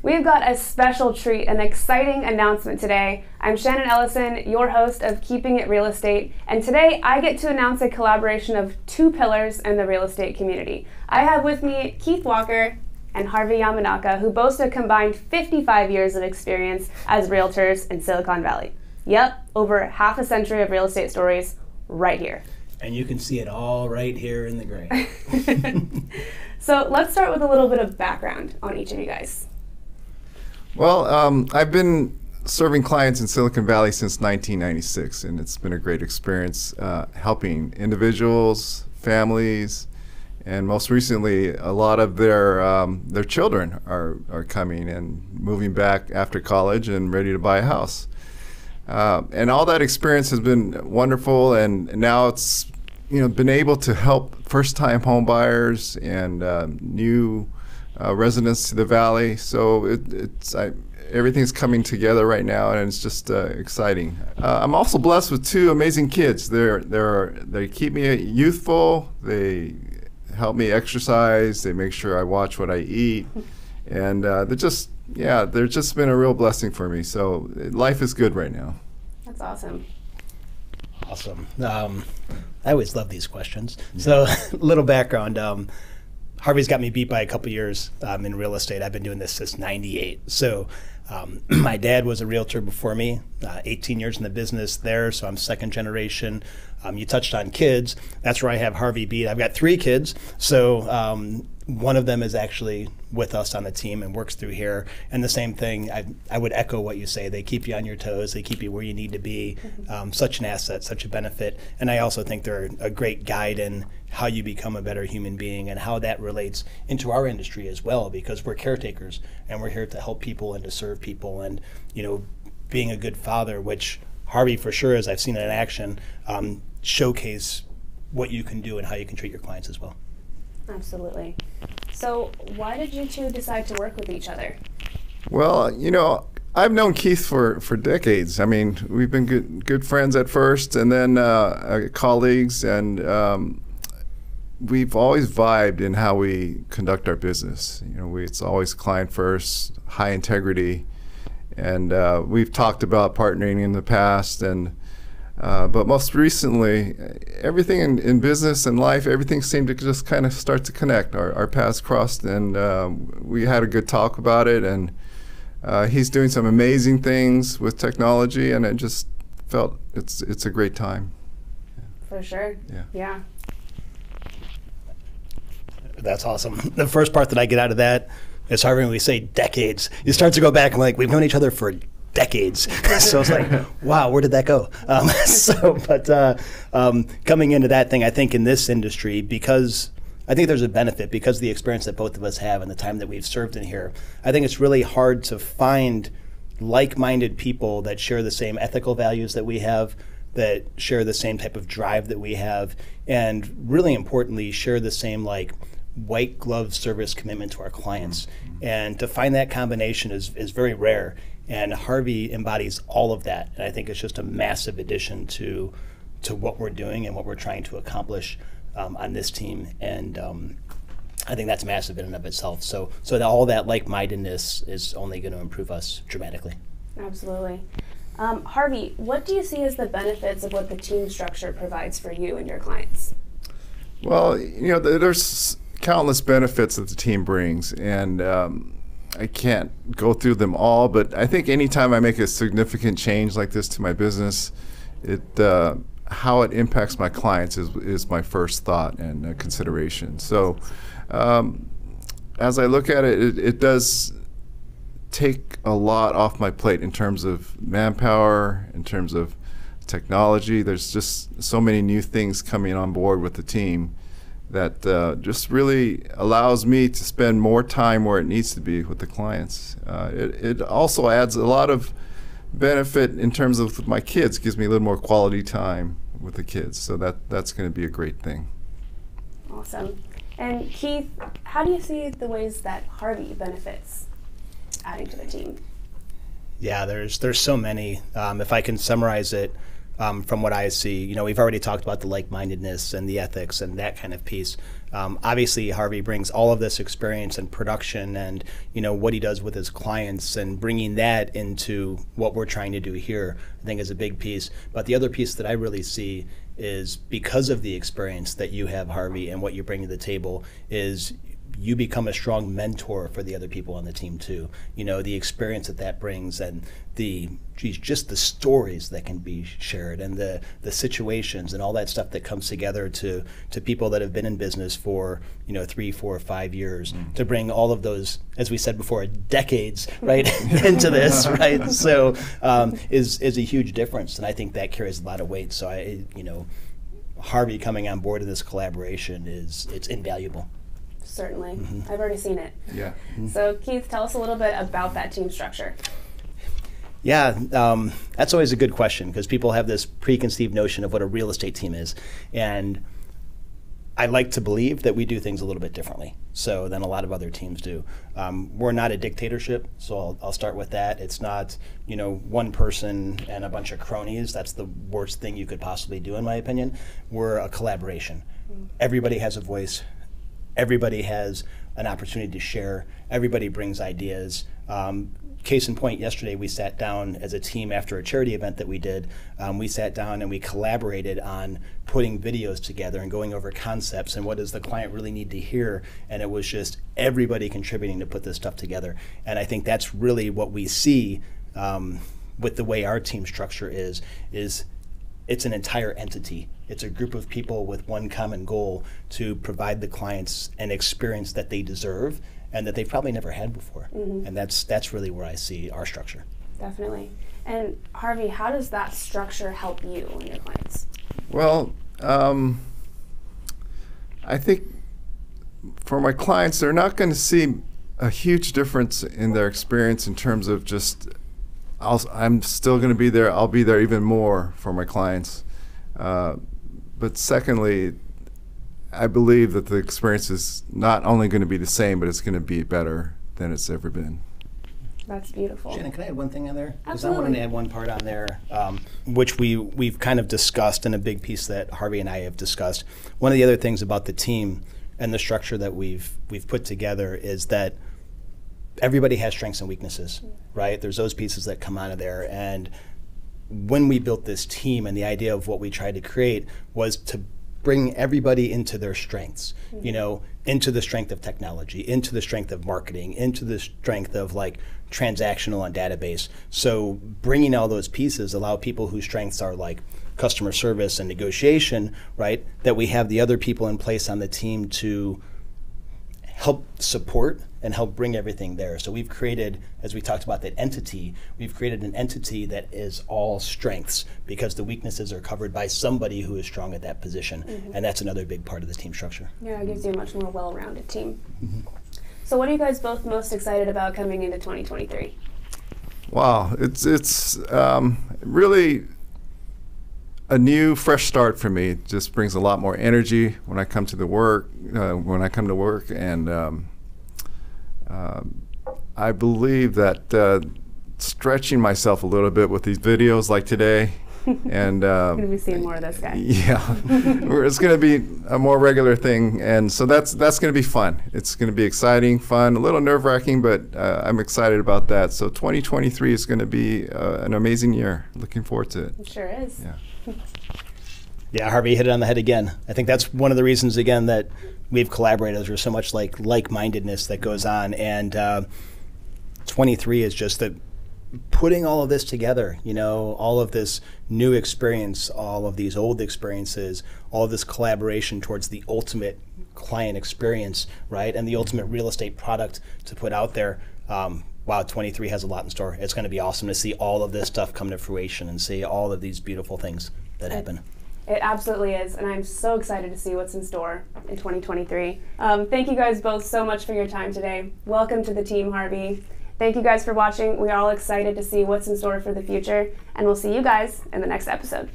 We've got a special treat, an exciting announcement today. I'm Shannon Ellison, your host of Keeping It Real Estate, and today I get to announce a collaboration of two pillars in the real estate community. I have with me Keith Walker and Harvey Yamanaka, who boast a combined 55 years of experience as realtors in Silicon Valley. Yep, over half a century of real estate stories right here. And you can see it all right here in the gray. So let's start with a little bit of background on each of you guys. Well, I've been serving clients in Silicon Valley since 1996, and it's been a great experience helping individuals, families, and most recently, a lot of their children are coming and moving back after college and ready to buy a house. And all that experience has been wonderful, and now it's been able to help first-time home buyers and new residents to the valley. So everything's coming together right now, and it's just exciting. I'm also blessed with two amazing kids. They keep me youthful. They help me exercise. They make sure I watch what I eat, and they're just been a real blessing for me. So life is good right now. That's awesome. Awesome. I always love these questions. So a little background. Harvey's got me beat by a couple years in real estate. I've been doing this since '98. So my dad was a realtor before me, 18 years in the business there, so I'm second generation. You touched on kids. That's where I have Harvey beat. I've got 3 kids, so one of them is actually with us on the team and works through here. And the same thing, I would echo what you say. They keep you on your toes. They keep you where you need to be. Such an asset, such a benefit. And I also think they're a great guide in how you become a better human being and how that relates into our industry as well, because we're caretakers and we're here to help people and to serve people. And, being a good father, which Harvey for sure, as I've seen it in action, showcase what you can do and how you can treat your clients as well. Absolutely. So why did you two decide to work with each other? Well, I've known Keith for decades. I mean, we've been good friends at first, and then colleagues, and we've always vibed in how we conduct our business. It's always client first, high integrity, and we've talked about partnering in the past, and but most recently, everything in business and life, everything seemed to just kind of start to connect. Our paths crossed, and we had a good talk about it. And he's doing some amazing things with technology, and I just felt it's a great time. For sure. Yeah. That's awesome. The first part that I get out of that is, Harvey, when we say decades, you start to go back and we've known each other for decades. So it's like, wow, where did that go? Coming into that thing, I think in this industry, because I think there's a benefit, because of the experience that both of us have and the time that we've served in here, I think it's really hard to find like-minded people that share the same ethical values that we have, that share the same type of drive that we have, and really importantly, share the same white glove service commitment to our clients. And to find that combination is very rare. And Harvey embodies all of that, and I think it's just a massive addition to what we're doing and what we're trying to accomplish on this team. And I think that's massive in and of itself. So all that like-mindedness is only going to improve us dramatically. Absolutely. Harvey, what do you see as the benefits of what the team structure provides for you and your clients? Well, there's countless benefits that the team brings, and I can't go through them all, but I think anytime I make a significant change like this to my business, how it impacts my clients is my first thought and consideration. So as I look at it, it does take a lot off my plate in terms of manpower, in terms of technology. There's just so many new things coming on board with the team that just really allows me to spend more time where it needs to be with the clients. It also adds a lot of benefit in terms of my kids, gives me a little more quality time with the kids. So that's going to be a great thing. Awesome. And Keith, how do you see the ways that Harvey benefits adding to the team? Yeah, there's so many. If I can summarize it, from what I see. We've already talked about the like-mindedness and the ethics and that kind of piece. Obviously, Harvey brings all of this experience in production and what he does with his clients, and bringing that into what we're trying to do here, I think is a big piece. But the other piece that I really see is, because of the experience that you have, Harvey, and what you bring to the table, is you become a strong mentor for the other people on the team too. The experience that brings, and just the stories that can be shared, and the situations and all that stuff that comes together to people that have been in business for 3, 4, 5 years, to bring all of those, as we said before, decades right into this, right? So is a huge difference, and I think that carries a lot of weight. So Harvey coming on board in this collaboration it's invaluable. Certainly. I've already seen it. Yeah. So Keith, tell us a little bit about that team structure. Yeah, that's always a good question, because people have this preconceived notion of what a real estate team is. And I like to believe that we do things a little bit differently than a lot of other teams do. We're not a dictatorship, so I'll start with that. It's not, one person and a bunch of cronies. That's the worst thing you could possibly do, in my opinion. We're a collaboration. Everybody has a voice. Everybody has an opportunity to share. Everybody brings ideas. Case in point, yesterday we sat down as a team after a charity event that we did. We sat down and we collaborated on putting videos together and going over concepts and what does the client really need to hear. And it was just everybody contributing to put this stuff together. And I think that's really what we see with the way our team structure is it's an entire entity. It's a group of people with one common goal to provide the clients an experience that they deserve and that they've probably never had before. And that's really where I see our structure. Definitely. And Harvey, how does that structure help you and your clients? Well, I think for my clients, they're not going to see a huge difference in their experience in terms of just, I'm still going to be there, I'll be there even more for my clients. But secondly, I believe that the experience is not only going to be the same, but it's going to be better than it's ever been. That's beautiful. Shannon, can I add one thing on there? Because I Absolutely. wanted to add one part on there, which we've kind of discussed, and a big piece that Harvey and I have discussed. One of the other things about the team and the structure that we've put together is that everybody has strengths and weaknesses, right? There's those pieces that come out of there. And when we built this team, and the idea of what we tried to create was to bring everybody into their strengths, into the strength of technology, into the strength of marketing, into the strength of like transactional and database. So bringing all those pieces allow people whose strengths are like customer service and negotiation, right? That we have the other people in place on the team to help support and help bring everything there. So we've created, as we talked about that entity, we've created an entity that is all strengths, because the weaknesses are covered by somebody who is strong at that position. And that's another big part of the team structure. Yeah, it gives you a much more well-rounded team. So what are you guys both most excited about coming into 2023? Wow, it's really a new, fresh start for me. It just brings a lot more energy when I come to work, and I believe that stretching myself a little bit with these videos like today, and Going to be seeing more of this guy. yeah, it's going to be a more regular thing, and so that's going to be fun. It's going to be exciting, fun, a little nerve-wracking, but I'm excited about that. So 2023 is going to be an amazing year. Looking forward to it. It sure is. Yeah. Yeah, Harvey hit it on the head again. I think that's one of the reasons, again, that we've collaborated. There's so much like-mindedness that goes on, and 23 is just that putting all of this together, all of this new experience, all of these old experiences, all of this collaboration towards the ultimate client experience, right, and the ultimate real estate product to put out there. Wow, 23 has a lot in store. It's going to be awesome to see all of this stuff come to fruition and see all of these beautiful things that happen. It absolutely is, and I'm so excited to see what's in store in 2023. Thank you guys both so much for your time today. Welcome to the team, Harvey. Thank you guys for watching. We're all excited to see what's in store for the future, and we'll see you guys in the next episode.